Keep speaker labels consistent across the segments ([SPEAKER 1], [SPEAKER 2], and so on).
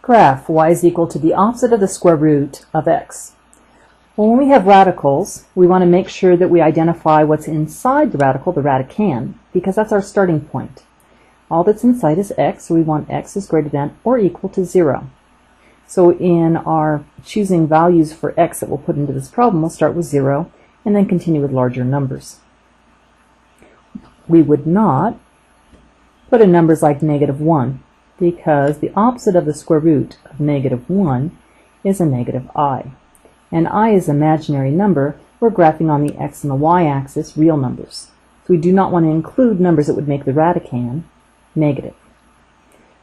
[SPEAKER 1] Graph y is equal to the opposite of the square root of x. Well, when we have radicals, we want to make sure that we identify what's inside the radical, the radicand, because that's our starting point. All that's inside is x, so we want x is greater than or equal to 0. So in our choosing values for x that we'll put into this problem, we'll start with 0 and then continue with larger numbers. We would not put in numbers like -1, because the opposite of the square root of -1 is a negative I. And I is an imaginary number. We're graphing on the x and the y-axis real numbers. So we do not want to include numbers that would make the radicand negative.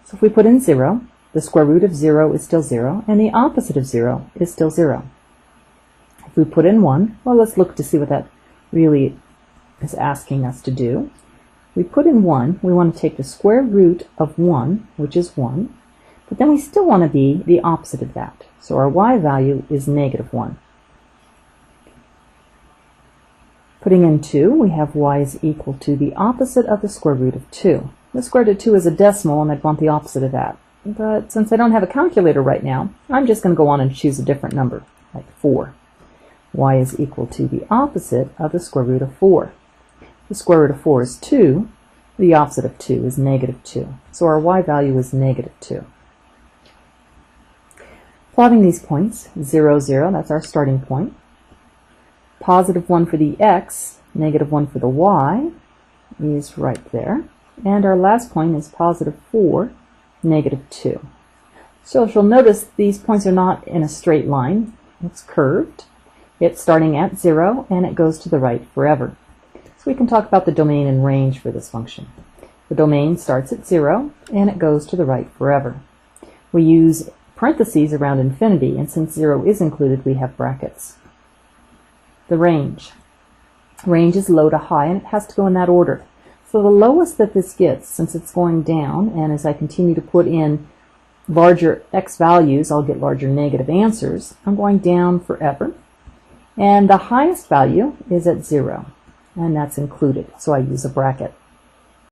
[SPEAKER 1] So if we put in 0, the square root of 0 is still 0, and the opposite of 0 is still 0. If we put in 1, well, let's look to see what that really is asking us to do. We put in 1, we want to take the square root of 1, which is 1, but then we still want to be the opposite of that. So our y value is -1. Putting in 2, we have y is equal to the opposite of the square root of 2. The square root of 2 is a decimal, and I'd want the opposite of that. But since I don't have a calculator right now, I'm just going to go on and choose a different number, like 4. Y is equal to the opposite of the square root of 4. The square root of 4 is 2. The opposite of 2 is -2. So our y value is -2. Plotting these points, 0, 0, that's our starting point. +1 for the x, -1 for the y is right there. And our last point is +4, -2. So you'll notice these points are not in a straight line. It's curved. It's starting at 0, and it goes to the right forever. So we can talk about the domain and range for this function. The domain starts at 0, and it goes to the right forever. We use parentheses around infinity, and since 0 is included, we have brackets. The range. Range is low to high, and it has to go in that order. So the lowest that this gets, since it's going down, and as I continue to put in larger x values, I'll get larger negative answers, I'm going down forever. And the highest value is at 0, and that's included, so I use a bracket.